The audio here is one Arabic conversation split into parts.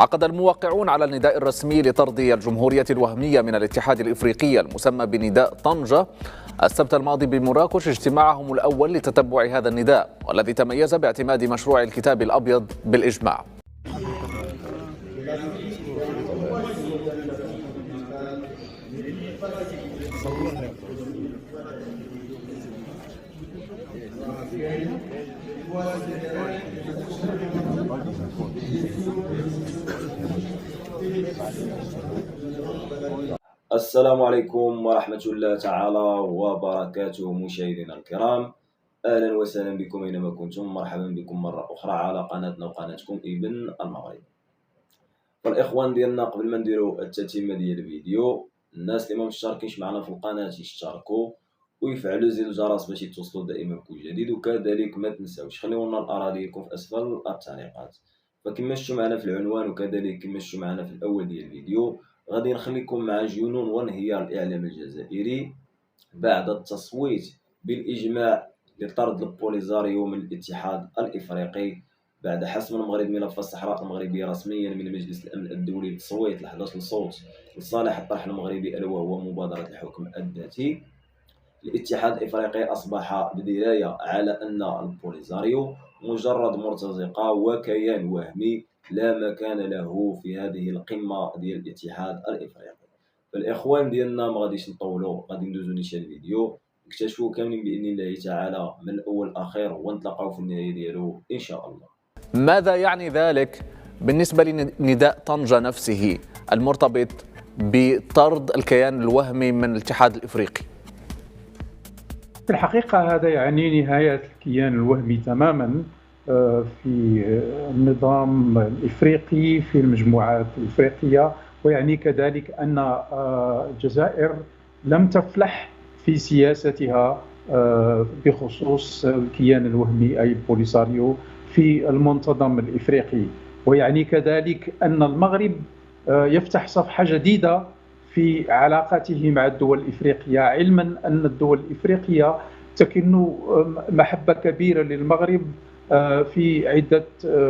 عقد الموقعون على النداء الرسمي لطرد الجمهورية الوهمية من الاتحاد الإفريقي المسمى بنداء طنجة السبت الماضي بمراكش اجتماعهم الأول لتتبع هذا النداء، والذي تميز باعتماد مشروع الكتاب الأبيض بالإجماع. السلام عليكم ورحمة الله تعالى وبركاته مشاهدينا الكرام، أهلا وسهلا بكم أينما كنتم. مرحبا بكم مرة أخرى على قناتنا وقناتكم ابن المغرب. فالإخوان ديالنا قبل ما نديرو التتمة ديال الفيديو، الناس اللي ما مشتركينش معنا في القناة يشتركوا ويفعلوا زر الجرس باش يتوصلوا دائما بكل جديد، وكذلك ما تنساوش خليو لنا الآراء ديالكم في أسفل التعليقات. فكما شفتوا معنا في العنوان وكذلك كما شفتوا معنا في الأول ديال الفيديو، غادي نخليكم مع جنون وانهيار الإعلام الجزائري بعد التصويت بالإجماع لطرد البوليزاريو من الاتحاد الإفريقي بعد حسم المغرب ملف الصحراء المغربية رسميا من مجلس الأمن الدولي بتصويت 11 صوت لصالح الطرح المغربي ألا وهو مبادرة الحكم الذاتي. الاتحاد الإفريقي أصبح بدراية على أن البوليزاريو مجرد مرتزقة وكيان وهمي لا مكان له في هذه القمة ديال الاتحاد الإفريقي. فالإخوان ديالنا ما غاديش نطولوا، غادي ندوزو نيشان الفيديو نكتشفوا كاملين بإذن الله تعالى من الأول الأخير ونتلاقاو في النهاية ديالو إن شاء الله. ماذا يعني ذلك بالنسبة لنداء طنجة نفسه المرتبط بطرد الكيان الوهمي من الاتحاد الإفريقي؟ في الحقيقة هذا يعني نهاية الكيان الوهمي تماما في النظام الإفريقي في المجموعات الإفريقية، ويعني كذلك أن الجزائر لم تفلح في سياستها بخصوص الكيان الوهمي أي البوليساريو في المنتظم الإفريقي، ويعني كذلك أن المغرب يفتح صفحة جديدة في علاقاته مع الدول الإفريقية، علما أن الدول الإفريقية تكن محبة كبيرة للمغرب في عدة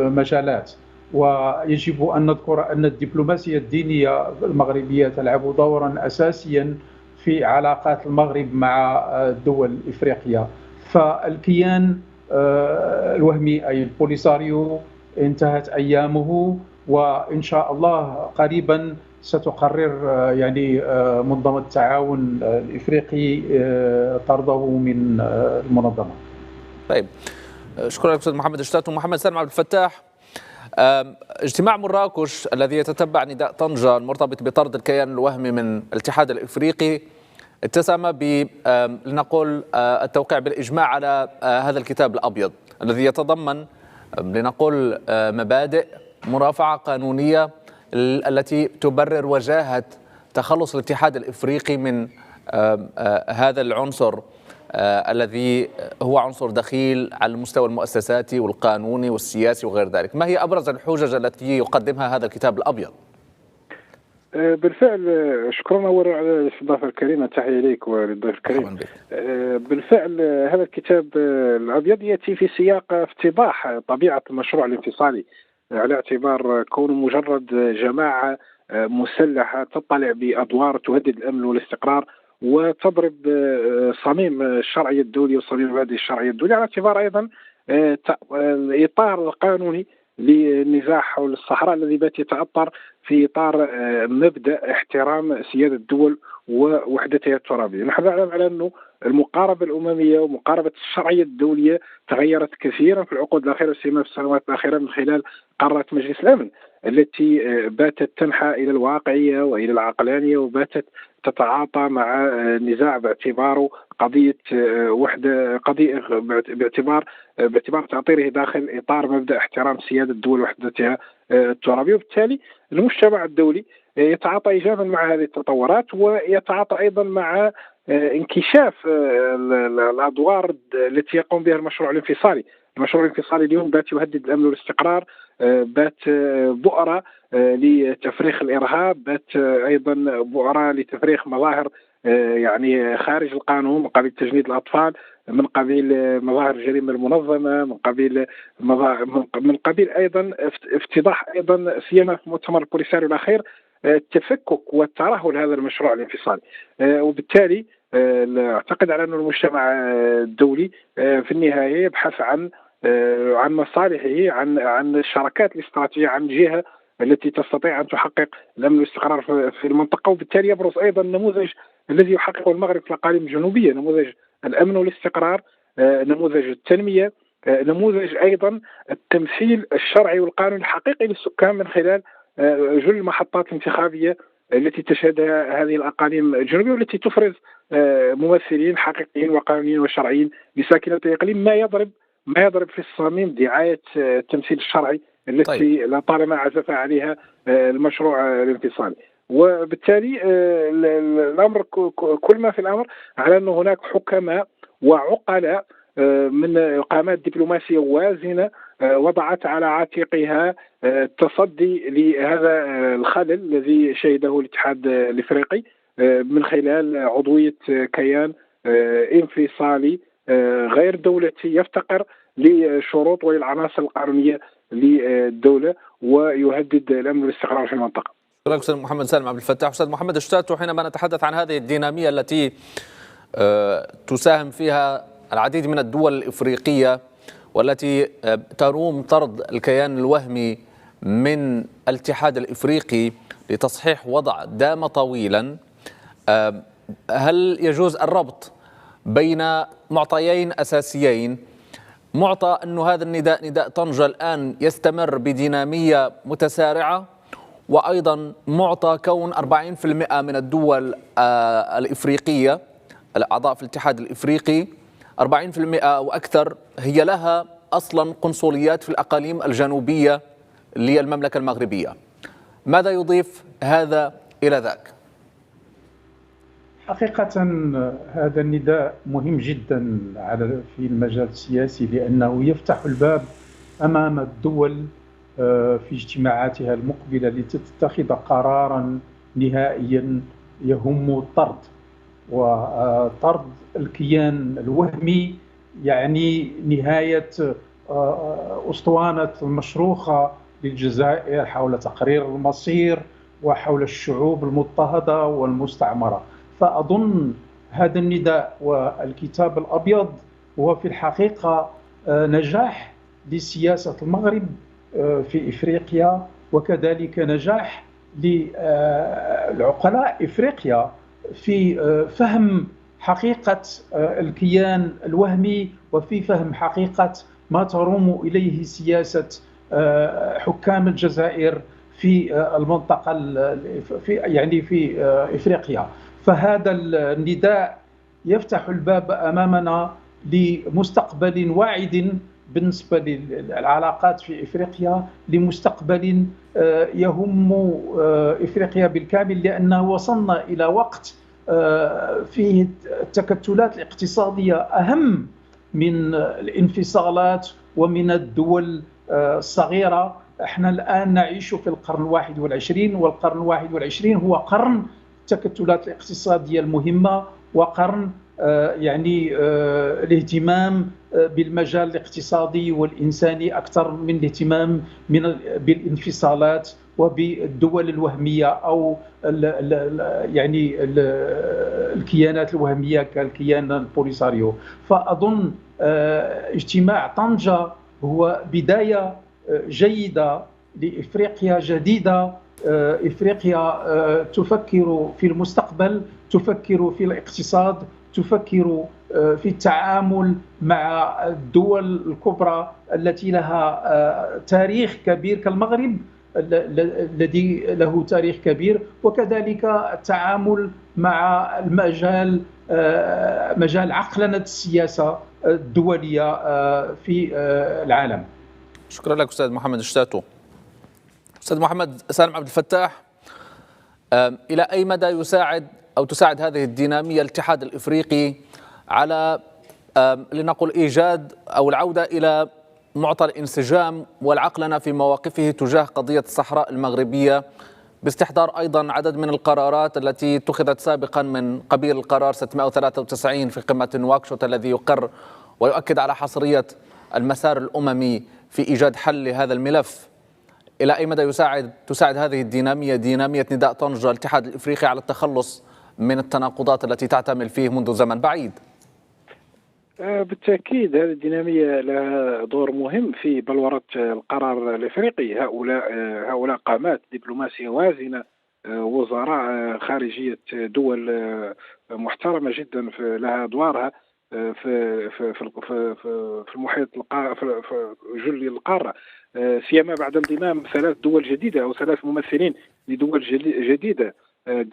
مجالات. ويجب أن نذكر أن الدبلوماسية الدينية المغربية تلعب دورا أساسيا في علاقات المغرب مع الدول الإفريقية. فالكيان الوهمي أي البوليساريو انتهت أيامه، وإن شاء الله قريبا ستقرر يعني منظمة التعاون الإفريقي طرده من المنظمة. طيب، شكرا لك أستاذ محمد شتات. ومحمد سالم عبد الفتاح، اجتماع مراكش الذي يتتبع نداء طنجة المرتبط بطرد الكيان الوهمي من الاتحاد الإفريقي اتسم لنقول التوقيع بالإجماع على هذا الكتاب الأبيض الذي يتضمن لنقول مبادئ مرافعة قانونية التي تبرر وجاهة تخلص الاتحاد الإفريقي من هذا العنصر الذي هو عنصر دخيل على المستوى المؤسساتي والقانوني والسياسي وغير ذلك. ما هي أبرز الحجج التي يقدمها هذا الكتاب الأبيض؟ بالفعل شكرا أولا على الاستضافة الكريمة، تحية إليك وللضيف الكريم. بالفعل هذا الكتاب الأبيض يأتي في سياق افتضاح طبيعة المشروع الانفصالي، على اعتبار كونه مجرد جماعة مسلحة تطلع بأدوار تهدد الأمن والاستقرار وتضرب صميم الشرعية الدولية وصميم مبادئ الشرعية الدولية، على اعتبار أيضا الإطار القانوني للنزاع حول الصحراء الذي بات يتأطر في إطار مبدأ احترام سيادة الدول ووحدتها الترابية. نحن نعلم على أنه المقاربة الأممية ومقاربة الشرعية الدولية تغيرت كثيرا في العقود الأخيرة، سيما في السنوات الأخيرة من خلال قرارات مجلس الأمن التي باتت تنحى إلى الواقعية وإلى العقلانية، وباتت تتعاطى مع النزاع باعتباره قضية وحدة، قضية باعتبار تعطيره داخل إطار مبدأ احترام سيادة الدول وحدتها الترابية. وبالتالي المجتمع الدولي يتعاطى إيجابا مع هذه التطورات، ويتعاطى أيضا مع انكشاف الأدوار التي يقوم بها المشروع الانفصالي. المشروع الانفصالي اليوم بات يهدد الأمن والاستقرار، بات بؤرة لتفريخ الإرهاب، بات أيضا بؤرة لتفريخ مظاهر يعني خارج القانون، من قبيل تجنيد الأطفال، من قبيل مظاهر الجريمة المنظمة، من قبيل أيضا افتضاح أيضا سيما في مؤتمر البوليساريو الأخير التفكك والترهل هذا المشروع الانفصالي. وبالتالي أعتقد على أن المجتمع الدولي في النهاية يبحث عن مصالحه، عن الشراكات الاستراتيجية، عن جهة التي تستطيع أن تحقق الأمن والاستقرار في المنطقة. وبالتالي يبرز أيضا النموذج الذي يحققه المغرب في الأقاليم الجنوبية، نموذج الأمن والاستقرار، نموذج التنمية، نموذج أيضا التمثيل الشرعي والقانوني الحقيقي للسكان من خلال جل المحطات الانتخابية التي تشهدها هذه الأقاليم الجنوبية، والتي تفرز ممثلين حقيقيين وقانونيين وشرعيين لساكنة الإقليم، ما يضرب في الصميم دعاية التمثيل الشرعي التي لطالما عزف عليها المشروع الانفصالي. وبالتالي الأمر كل ما في الأمر على أن هناك حكماء وعقلاء من قامات دبلوماسية وازنة وضعت على عاتقها التصدي لهذا الخلل الذي شهده الاتحاد الإفريقي من خلال عضوية كيان انفصالي غير دولتي يفتقر للشروط وللعناصر القانونية للدولة ويهدد الأمن والاستقرار في المنطقة. شكرا أستاذ محمد سالم عبد الفتاح. أستاذ محمد شتاتو، حينما نتحدث عن هذه الدينامية التي تساهم فيها العديد من الدول الإفريقية والتي تروم طرد الكيان الوهمي من الاتحاد الإفريقي لتصحيح وضع دام طويلا، هل يجوز الربط بين معطيين أساسيين؟ معطى أن هذا النداء، نداء طنجة، الآن يستمر بدينامية متسارعة، وأيضا معطى كون 40% من الدول الإفريقية الأعضاء في الاتحاد الإفريقي 40% أو أكثر هي لها أصلا قنصليات في الأقاليم الجنوبية للمملكة المغربية. ماذا يضيف هذا إلى ذاك؟ حقيقة هذا النداء مهم جدا في المجال السياسي، لأنه يفتح الباب أمام الدول في اجتماعاتها المقبلة لتتخذ قرارا نهائيا يهم الطرد، وطرد الكيان الوهمي يعني نهاية أسطوانة المشروخة للجزائر حول تقرير المصير وحول الشعوب المضطهدة والمستعمرة. فأظن هذا النداء والكتاب الأبيض هو في الحقيقة نجاح لسياسة المغرب في إفريقيا، وكذلك نجاح للعقلاء إفريقيا في فهم حقيقة الكيان الوهمي وفي فهم حقيقة ما تروم إليه سياسة حكام الجزائر في المنطقة في إفريقيا. فهذا النداء يفتح الباب أمامنا لمستقبل واعد بالنسبة للعلاقات في إفريقيا، لمستقبل يهم إفريقيا بالكامل، لأنه وصلنا إلى وقت فيه التكتلات الاقتصادية أهم من الانفصالات ومن الدول الصغيرة. احنا الآن نعيش في القرن 21، والقرن 21 هو قرن التكتلات الاقتصادية المهمة، وقرن الاهتمام بالمجال الاقتصادي والإنساني أكثر من الاهتمام بالانفصالات وبالدول الوهمية أو الكيانات الوهمية كالكيان البوليساريو. فأظن اجتماع طنجة هو بداية جيدة لإفريقيا جديدة، إفريقيا تفكر في المستقبل، تفكر في الاقتصاد، تفكر في التعامل مع الدول الكبرى التي لها تاريخ كبير كالمغرب الذي له تاريخ كبير، وكذلك التعامل مع مجال عقلنة السياسة الدولية في العالم. شكرا لك أستاذ محمد شتاتو. أستاذ محمد سالم عبد الفتاح، إلى أي مدى تساعد هذه الدينامية الاتحاد الإفريقي على لنقل إيجاد أو العودة إلى معطى الانسجام والعقلنة في مواقفه تجاه قضية الصحراء المغربية باستحضار أيضا عدد من القرارات التي اتخذت سابقا من قبيل القرار 693 في قمة نواكشوط الذي يقر ويؤكد على حصرية المسار الأممي في إيجاد حل لهذا الملف. إلى أي مدى تساعد هذه دينامية نداء طنجة الاتحاد الإفريقي على التخلص من التناقضات التي تعتمل فيه منذ زمن بعيد؟ بالتأكيد هذه الدينامية لها دور مهم في بلورة القرار الإفريقي. هؤلاء قامات دبلوماسية وازنة، وزراء خارجية دول محترمة جدا لها أدوارها في المحيط في جل القارة، سيما بعد انضمام 3 دول جديدة أو 3 ممثلين لدول جديدة،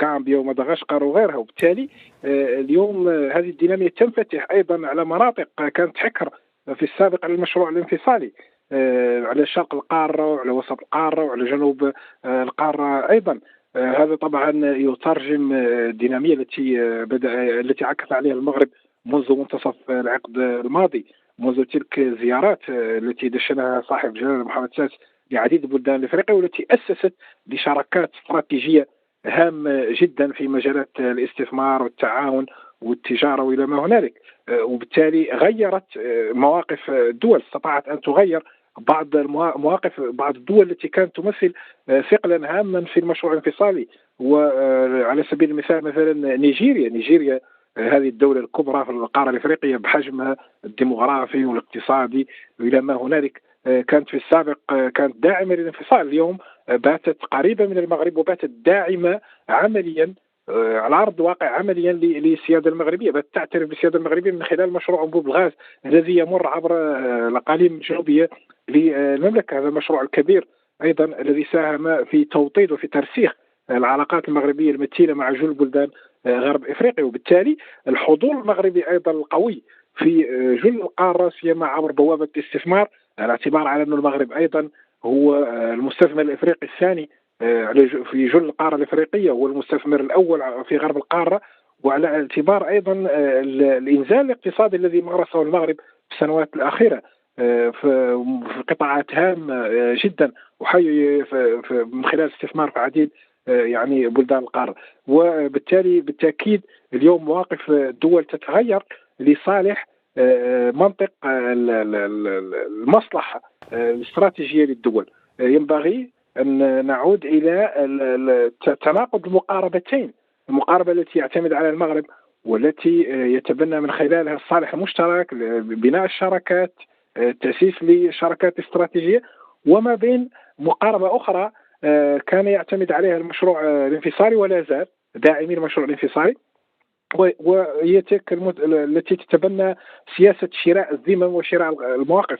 غامبيا ومدغشقر وغيرها. وبالتالي اليوم هذه الدينامية تنفتح أيضا على مناطق كانت حكر في السابق على المشروع الانفصالي، على شرق القارة وعلى وسط القارة وعلى جنوب القارة أيضا. هذا طبعا يترجم الدينامية التي عكف عليها المغرب منذ منتصف العقد الماضي، منذ تلك الزيارات التي دشنها صاحب جلالة محمد السادس لعديد البلدان الإفريقية، والتي أسست لشراكات استراتيجية هامة جدا في مجالات الاستثمار والتعاون والتجارة وإلى ما هنالك. وبالتالي غيرت مواقف الدول، استطاعت أن تغير بعض المواقف بعض الدول التي كانت تمثل ثقلا هاما في المشروع الانفصالي. وعلى سبيل المثال مثلا نيجيريا هذه الدولة الكبرى في القارة الإفريقية بحجمها الديموغرافي والاقتصادي وإلى ما هنالك، كانت في السابق كانت داعمة للانفصال، اليوم باتت قريبة من المغرب وباتت داعمة عمليا على أرض الواقع عمليا للسيادة المغربية، باتت تعترف بالسيادة المغربية من خلال مشروع أنبوب الغاز الذي يمر عبر الأقاليم الجنوبية للمملكة. هذا المشروع الكبير أيضا الذي ساهم في توطيد وفي ترسيخ العلاقات المغربية المتينة مع جل بلدان غرب إفريقيا. وبالتالي الحضور المغربي أيضا القوي في جل القارة سيما عبر بوابة الاستثمار، على اعتبار على أن المغرب أيضا هو المستثمر الإفريقي الثاني في جل القارة الإفريقية، والمستثمر الأول في غرب القارة، وعلى اعتبار أيضا الإنزال الاقتصادي الذي مارسه المغرب في السنوات الأخيرة في قطاعات هامة جدا وحي من خلال الاستثمار في عديد يعني بلدان القارة. وبالتالي بالتأكيد اليوم مواقف الدول تتغير لصالح منطق المصلحة الاستراتيجية للدول. ينبغي أن نعود إلى تناقض المقاربتين، المقاربة التي يعتمد على المغرب والتي يتبنى من خلالها الصالح المشترك، بناء الشراكات، تأسيس لشراكات استراتيجية، وما بين مقاربة أخرى كان يعتمد عليها المشروع الانفصالي ولا زال داعمي المشروع الانفصالي، وهي تلك التي تتبنى سياسة شراء الذمم وشراء المواقف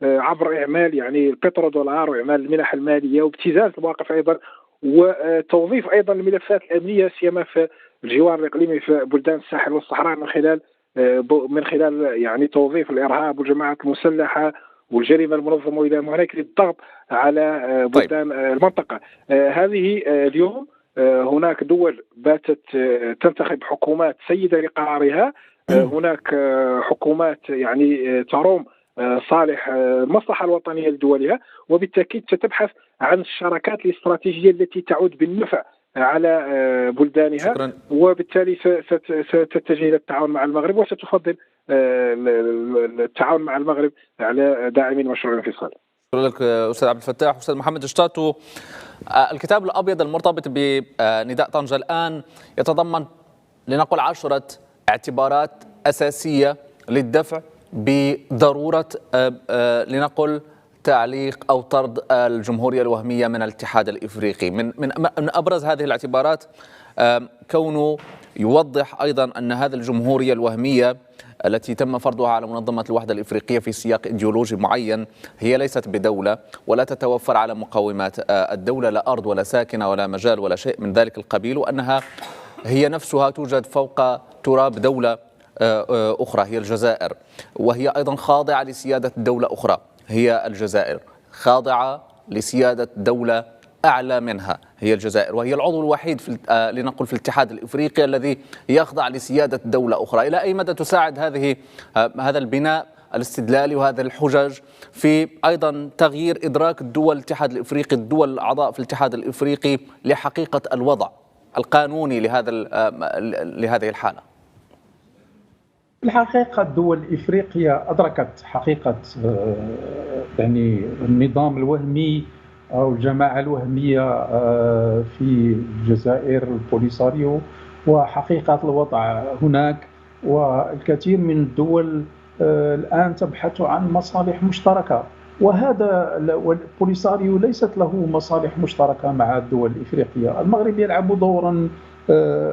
عبر إعمال يعني البترودولار وإعمال المنح المالية وابتزاز المواقف أيضا، وتوظيف أيضا الملفات الأمنية سيما في الجوار الإقليمي في بلدان الساحل والصحراء من خلال يعني توظيف الإرهاب والجماعات المسلحة والجريمة المنظمة إلى هناك للضغط على بلدان المنطقة. هذه اليوم هناك دول باتت تنتخب حكومات سيدة لقرارها، هناك حكومات يعني تروم صالح المصلحة الوطنية لدولها، وبالتأكيد ستبحث عن الشراكات الاستراتيجية التي تعود بالنفع على بلدانها. شكرا. وبالتالي ستتجه إلى التعاون مع المغرب وستفضل التعاون مع المغرب على داعمين مشروع الانفصال. شكرا لك أستاذ عبد الفتاح. أستاذ محمد شتاتو، الكتاب الأبيض المرتبط بنداء طنجة الآن يتضمن لنقل 10 اعتبارات أساسية للدفع بضرورة لنقل تعليق أو طرد الجمهورية الوهمية من الاتحاد الإفريقي. من أبرز هذه الاعتبارات كونه يوضح أيضا أن هذه الجمهورية الوهمية التي تم فرضها على منظمة الوحدة الإفريقية في سياق إيديولوجي معين هي ليست بدولة ولا تتوفر على مقومات الدولة، لا أرض ولا ساكنة ولا مجال ولا شيء من ذلك القبيل، وأنها هي نفسها توجد فوق تراب دولة أخرى هي الجزائر، وهي أيضا خاضعة لسيادة دولة أخرى هي الجزائر، خاضعة لسيادة دولة أعلى منها هي الجزائر، وهي العضو الوحيد لنقل في الاتحاد الإفريقي الذي يخضع لسيادة دولة أخرى. إلى أي مدى تساعد هذا البناء الاستدلال وهذه الحجج في أيضا تغيير إدراك الدول الاتحاد الإفريقي، الدول الأعضاء في الاتحاد الإفريقي لحقيقة الوضع القانوني لهذه الحالة؟ الحقيقة الدول الإفريقية أدركت حقيقة يعني النظام الوهمي أو الجماعة الوهمية في الجزائر البوليساريو وحقيقة الوضع هناك. والكثير من الدول الآن تبحث عن مصالح مشتركة، وهذا البوليساريو ليست له مصالح مشتركة مع الدول الإفريقية. المغرب يلعب دورا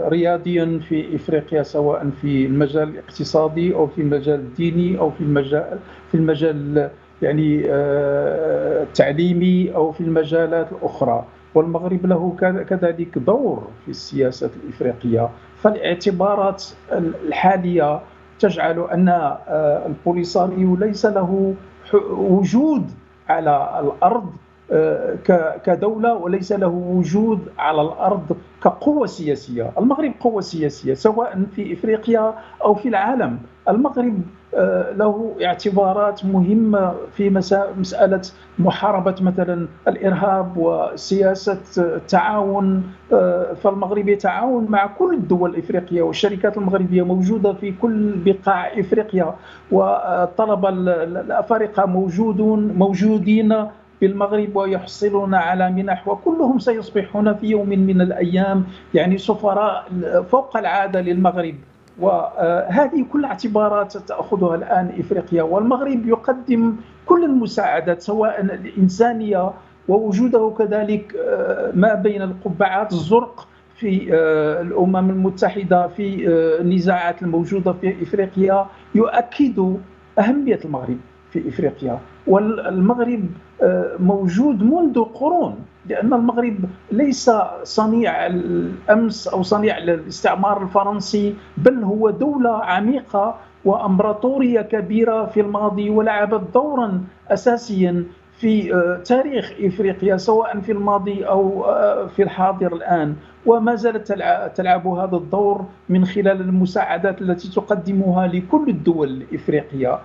رياضيا في إفريقيا، سواء في المجال الاقتصادي أو في المجال الديني أو في المجال يعني التعليمي أو في المجالات الأخرى، والمغرب له كذلك دور في السياسة الإفريقية. فالاعتبارات الحالية تجعل أن البوليساريو ليس له وجود على الأرض كدولة، وليس له وجود على الأرض كقوة سياسية. المغرب قوة سياسية سواء في إفريقيا أو في العالم. المغرب له اعتبارات مهمة في مسألة محاربة مثلا الإرهاب وسياسة التعاون. فالمغرب يتعاون مع كل الدول الإفريقية، والشركات المغربية موجودة في كل بقاع إفريقيا، والطلبة الأفارقة موجودين بالمغرب ويحصلون على منح، وكلهم سيصبحون في يوم من الأيام يعني سفراء فوق العادة للمغرب. وهذه كل اعتبارات تأخذها الآن إفريقيا، والمغرب يقدم كل المساعدات سواء الإنسانية ووجوده كذلك ما بين القبعات الزرق في الأمم المتحدة في النزاعات الموجودة في إفريقيا يؤكد أهمية المغرب في إفريقيا. والمغرب موجود منذ قرون، لأن المغرب ليس صنيع الأمس أو صنيع الاستعمار الفرنسي، بل هو دولة عميقة وأمبراطورية كبيرة في الماضي، ولعبت دورا أساسيا في تاريخ إفريقيا سواء في الماضي أو في الحاضر الآن، وما زالت تلعب هذا الدور من خلال المساعدات التي تقدمها لكل الدول الإفريقية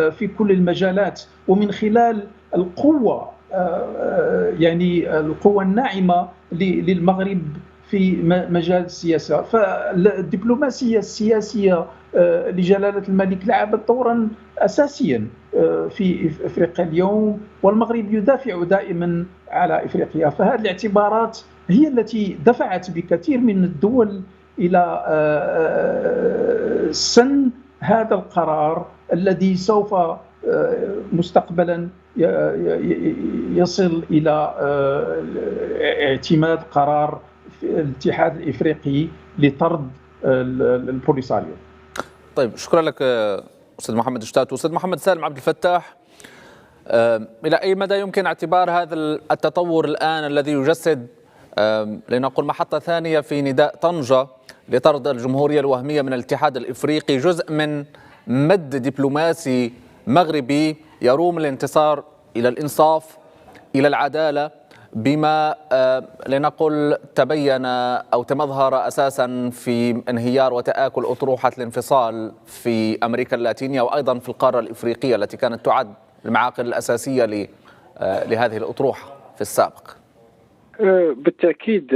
في كل المجالات، ومن خلال القوة يعني القوة الناعمة للمغرب في مجال السياسة. فالدبلوماسية السياسية لجلالة الملك لعبت دورا أساسيا في إفريقيا اليوم، والمغرب يدافع دائما على إفريقيا. فهذه الاعتبارات هي التي دفعت بكثير من الدول إلى سن هذا القرار الذي سوف مستقبلا يصل إلى اعتماد قرار الاتحاد الإفريقي لطرد البوليساريو. طيب، شكرا لك أستاذ محمد شتاتو. أستاذ محمد سالم عبد الفتاح، إلى أي مدى يمكن اعتبار هذا التطور الآن الذي يجسد لنقول محطة ثانية في نداء طنجة لطرد الجمهورية الوهمية من الاتحاد الإفريقي جزء من مد دبلوماسي مغربي يروم الانتصار إلى الإنصاف، إلى العدالة، بما لنقول تبين أو تمظهر أساسا في انهيار وتآكل أطروحة الانفصال في أمريكا اللاتينية وأيضا في القارة الإفريقية التي كانت تعد المعاقل الأساسية لهذه الأطروحة في السابق؟ بالتأكيد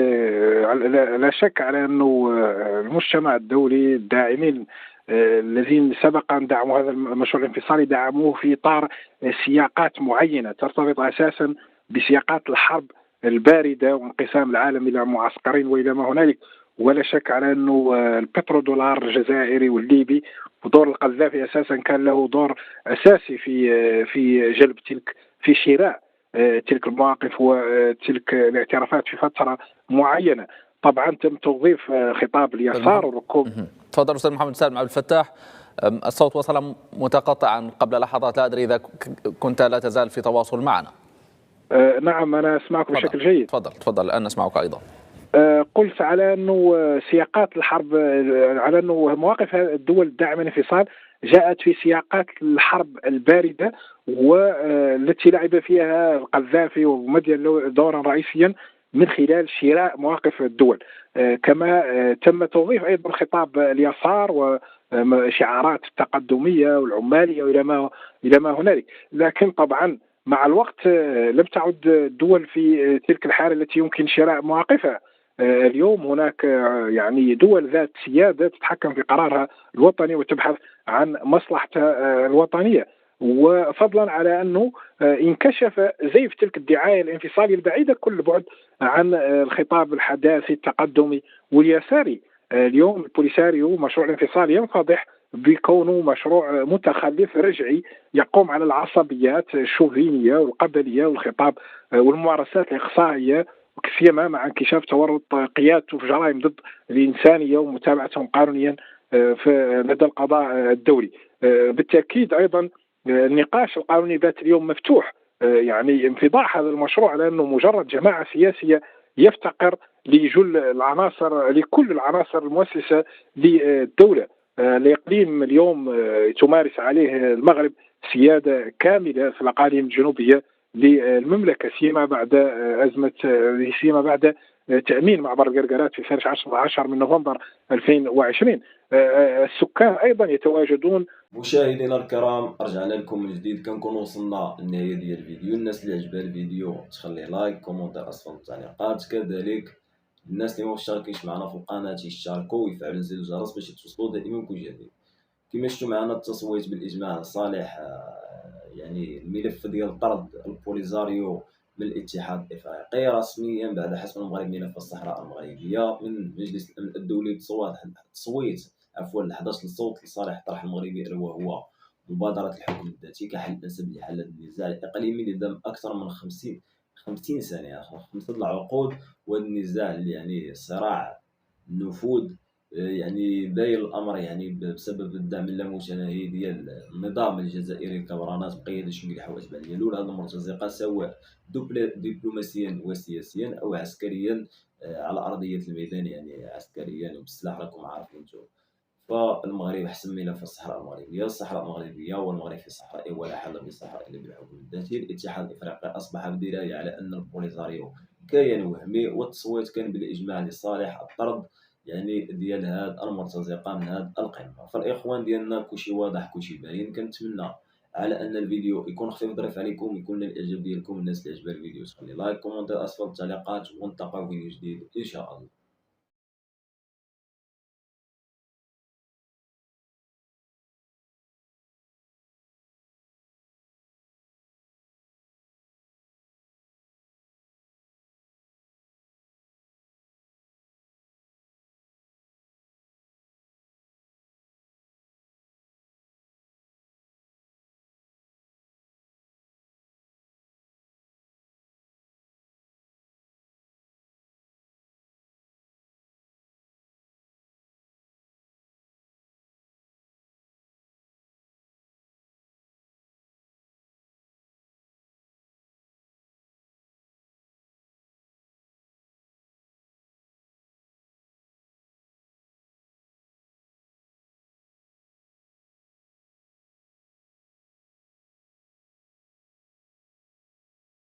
لا شك على أنه المجتمع الدولي الداعمين الذين سبق أن دعموا هذا المشروع الانفصالي دعموه في إطار سياقات معينة ترتبط أساسا بسياقات الحرب الباردة وانقسام العالم إلى معسكرين وإلى ما هنالك. ولا شك على أنه البترودولار الجزائري والليبي ودور القذافي أساسا كان له دور أساسي في جلب في شراء تلك المواقف وتلك الاعترافات في فترة معينة. طبعا تم توظيف خطاب اليسار والركوب. تفضل أستاذ محمد سالم عبد الفتاح. الصوت وصل متقطعا قبل لحظات، لا أدري إذا كنت لا تزال في تواصل معنا. نعم، أنا أسمعك بشكل جيد. تفضل الآن نسمعك أيضا. قلت على أنه سياقات الحرب، على أنه مواقف الدول الداعمة للانفصال جاءت في سياقات الحرب الباردة والتي لعب فيها القذافي ومدى دورا رئيسيا من خلال شراء مواقف الدول. كما تم توظيف أيضا خطاب اليسار وشعارات التقدمية والعمالية إلى ما هنالك. لكن طبعا مع الوقت لم تعد الدول في تلك الحالة التي يمكن شراء مواقفها. اليوم هناك يعني دول ذات سيادة تتحكم في قرارها الوطني وتبحث عن مصلحتها الوطنية. وفضلا على أنه انكشف زيف تلك الدعاية الانفصالية البعيدة كل البعد عن الخطاب الحداثي التقدمي واليساري. اليوم البوليساريو مشروع الانفصال ينفضح بكونه مشروع متخلف رجعي يقوم على العصبيات الشوفينية والقبلية والخطاب والممارسات الإقصائية، سيما مع انكشاف تورط قيادته في جرائم ضد الإنسانية ومتابعتهم قانونيا لدى القضاء الدولي. بالتأكيد أيضا النقاش القانوني ذات اليوم مفتوح. يعني انفضاح هذا المشروع على أنه مجرد جماعة سياسية يفتقر لكل العناصر المؤسسة للدولة. الإقليم اليوم تمارس عليه المغرب سيادة كاملة في الأقاليم الجنوبية للمملكة، سيما بعد تأمين معبر القرقرات في 13 من نوفمبر 2020. السكان أيضا يتواجدون. مشاهدينا الكرام، رجعنا لكم من جديد. كنكون وصلنا للنهاية ديال الفيديو. الناس اللي عجبها الفيديو تخلي لايك، كومونتير اسفل التعليقات. كذلك الناس اللي ما مشتركينش معنا في القناة يشتركوا ويفعلوا زر الجرس باش يتوصلوا دائما بكل جديد. كما شفتوا معنا التصويت بالاجماع لصالح يعني الملف ديال طرد البوليزاريو من الاتحاد الافريقي رسميا بعد حسم المغرب ملف الصحراء المغربيه من مجلس الامن الدولي. تصويت 11 صوت لصالح الطرح المغربي الا وهو مبادره الحكم الذاتي كحل انسب لحل النزاع الاقليمي اللي دام اكثر من 50 سنه، 5 العقود. والنزاع اللي يعني صراع النفوذ يعني باين الامر يعني بسبب الدعم اللامتناهي ديال النظام الجزائري الكبرانات بقياده شنقيحه واتباع ديالو لهذه المرتزقه، سواء دبلوماسيا وسياسيا او عسكريا على ارضيه الميدان، يعني عسكريا وبالسلاح راكم عارفين انتم. فالمغرب حسم ملف الصحراء المغربيه. الصحراء المغربيه والمغرب في صحراء ولا حل بالصحراء الا بالحكم الذاتي. الاتحاد الافريقي اصبح بدرايه على ان البوليساريو كيان وهمي، والتصويت كان بالاجماع لصالح الطرد يعني ديال هاد المرتزقه من هاد القمه. فالاخوان ديالنا كلشي واضح كلشي باين. كنتمنى على ان الفيديو يكون خفيف ظريف عليكم، يكون الاعجاب ديالكم. الناس اللي عجبها الفيديو تخلي لايك، كومونتير اسفل التعليقات، ونلتقاو في فيديو جديد ان شاء الله.